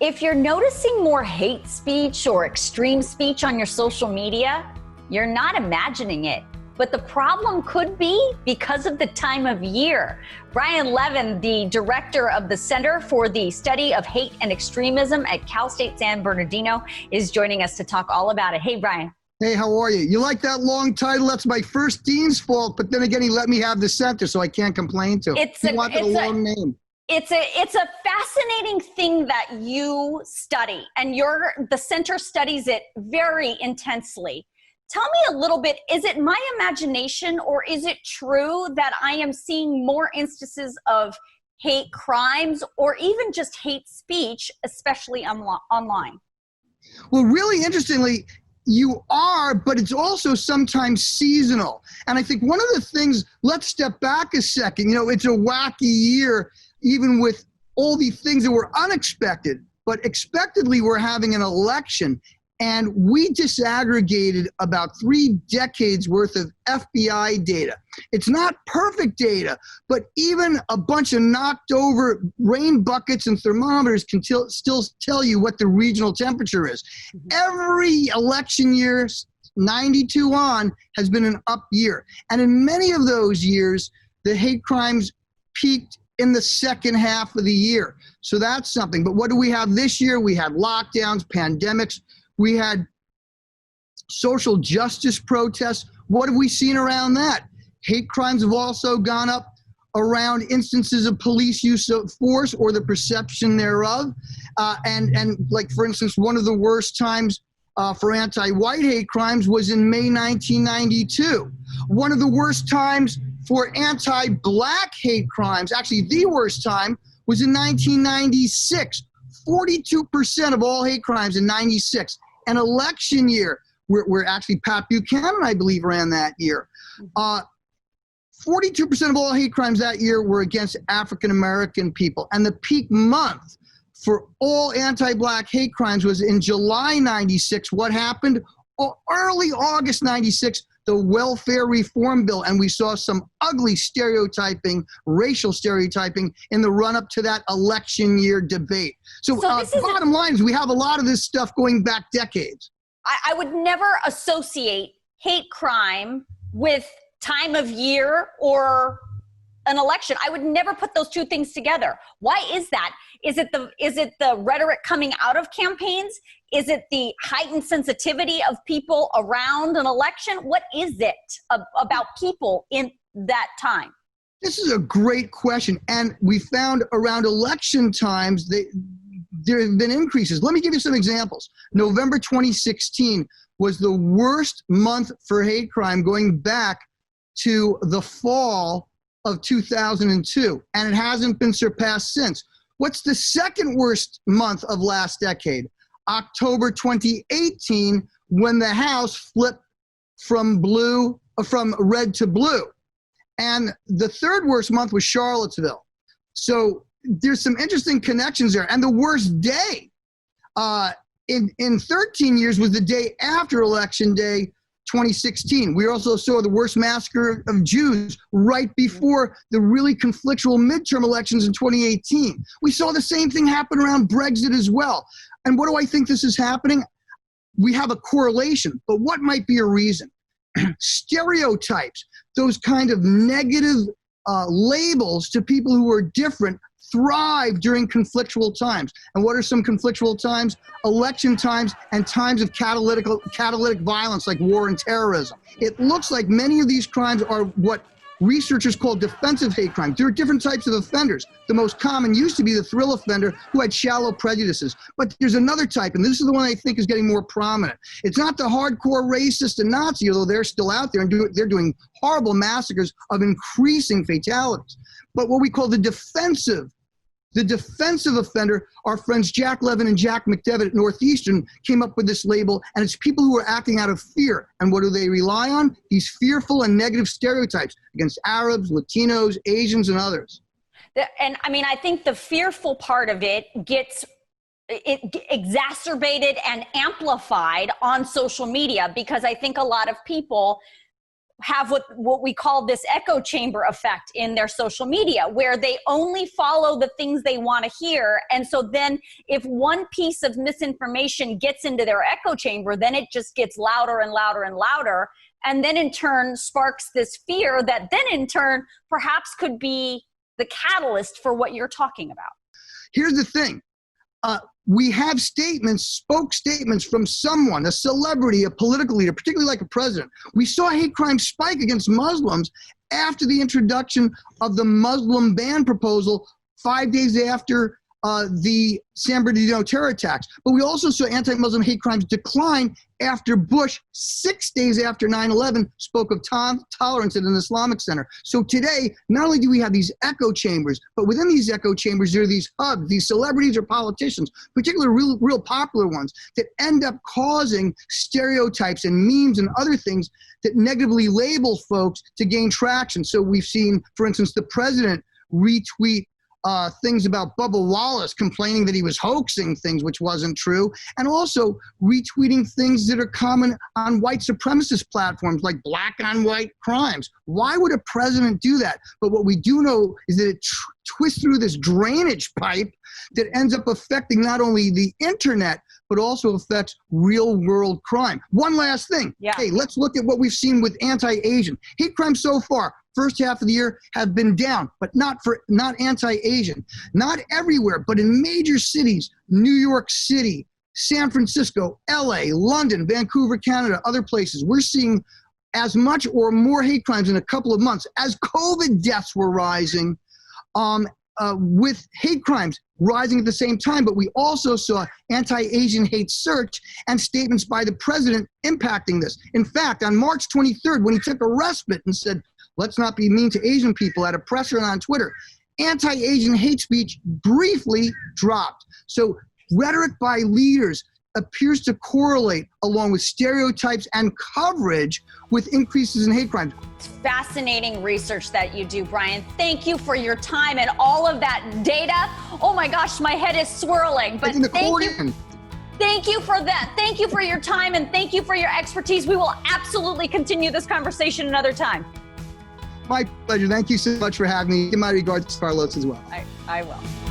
If you're noticing more hate speech or extreme speech on your social media, you're not imagining it. But the problem could be because of the time of year. Brian Levin, the director of the Center for the Study of Hate and Extremism at Cal State San Bernardino, is joining us to talk all about it. Hey, Brian. Hey, how are you? You like that long title? That's my first dean's fault, but then again, he let me have the center, so I can't complain to him. He wanted a long name. It's a fascinating thing that you study, and the center studies it very intensely. Tell me a little bit, is it my imagination or is it true that I am seeing more instances of hate crimes or even just hate speech, especially online? Well, really interestingly, you are, but it's also sometimes seasonal. And I think one of the things, let's step back a second, it's a wacky year, even with all the things that were unexpected, but expectedly we're having an election. And we disaggregated about 3 decades worth of FBI data. It's not perfect data, but even a bunch of knocked over rain buckets and thermometers can still tell you what the regional temperature is. Every election year, 92 on, has been an up year. And in many of those years, the hate crimes peaked in the second half of the year. So that's something. But what do we have this year? We had lockdowns, pandemics. We had social justice protests. What have we seen around that? Hate crimes have also gone up around instances of police use of force or the perception thereof. And like, for instance, one of the worst times for anti-white hate crimes was in May 1992. One of the worst times for anti-black hate crimes, actually the worst time, was in 1996. 42% of all hate crimes in 96. An election year, where actually Pat Buchanan, I believe, ran that year. 42% of all hate crimes that year were against African-American people. And the peak month for all anti-black hate crimes was in July 96. What happened? Early August 96, the welfare reform bill, and we saw some ugly stereotyping, racial stereotyping in the run-up to that election year debate. So bottom line is we have a lot of this stuff going back decades. I would never associate hate crime with time of year or an election. I would never put those two things together. Why is that? Is it the rhetoric coming out of campaigns? Is it the heightened sensitivity of people around an election? What is it about people in that time? This is a great question. And we found around election times, there have been increases. Let me give you some examples. November 2016 was the worst month for hate crime going back to the fall of 2002, and it hasn't been surpassed since. What's the second worst month of last decade? October 2018, when the House flipped from red to blue. And the third worst month was Charlottesville. So there's some interesting connections there. And the worst day in 13 years was the day after Election Day 2016. We also saw the worst massacre of Jews right before the really conflictual midterm elections in 2018. We saw the same thing happen around Brexit as well. And what do I think this is happening? We have a correlation, but what might be a reason? Stereotypes, those kind of negative labels to people who are different, thrive during conflictual times. And what are some conflictual times? Election times and times of catalytic violence like war and terrorism. It looks like many of these crimes are what researchers call defensive hate crimes. There are different types of offenders. The most common used to be the thrill offender who had shallow prejudices. But there's another type, and this is the one I think is getting more prominent. It's not the hardcore racist and Nazi, although they're still out there and they're doing horrible massacres of increasing fatalities. But what we call the defensive offender, our friends Jack Levin and Jack McDevitt at Northeastern came up with this label, and it's people who are acting out of fear. And what do they rely on? These fearful and negative stereotypes against Arabs, Latinos, Asians, and others. And I mean, I think the fearful part of it gets exacerbated and amplified on social media, because I think a lot of people have what we call this echo chamber effect in their social media, where they only follow the things they want to hear. And so then if one piece of misinformation gets into their echo chamber, then it just gets louder and louder and louder. And then in turn sparks this fear that then in turn perhaps could be the catalyst for what you're talking about. Here's the thing. We have spoke statements from someone, a celebrity, a political leader, particularly like a president. We saw hate crime spike against Muslims after the introduction of the Muslim ban proposal 5 days after the San Bernardino terror attacks. But we also saw anti-Muslim hate crimes decline after Bush, 6 days after 9/11, spoke of tolerance at an Islamic center. So today, not only do we have these echo chambers, but within these echo chambers, there are these hubs, these celebrities or politicians, particularly real popular ones, that end up causing stereotypes and memes and other things that negatively label folks to gain traction. So we've seen, for instance, the president retweet things about Bubba Wallace, complaining that he was hoaxing things which wasn't true, and also retweeting things that are common on white supremacist platforms like black on white crimes. Why would a president do that? But what we do know is that it twists through this drainage pipe that ends up affecting not only the internet, but also affects real world crime. One last thing. Yeah. Hey, let's look at what we've seen with anti-Asian. Hate crimes so far, first half of the year, have been down, but not anti-Asian. Not everywhere, but in major cities, New York City, San Francisco, LA, London, Vancouver, Canada, other places, we're seeing as much or more hate crimes in a couple of months as COVID deaths were rising, with hate crimes rising at the same time. But we also saw anti-Asian hate surge and statements by the president impacting this. In fact, on March 23rd, when he took a respite and said, let's not be mean to Asian people at a press run on Twitter, anti-Asian hate speech briefly dropped. So rhetoric by leaders appears to correlate, along with stereotypes and coverage, with increases in hate crimes. It's fascinating research that you do, Brian. Thank you for your time and all of that data. Oh my gosh, my head is swirling. But thank you. Thank you for that. Thank you for your time, and thank you for your expertise. We will absolutely continue this conversation another time. My pleasure. Thank you so much for having me. Give my regards to Carlos as well. I will.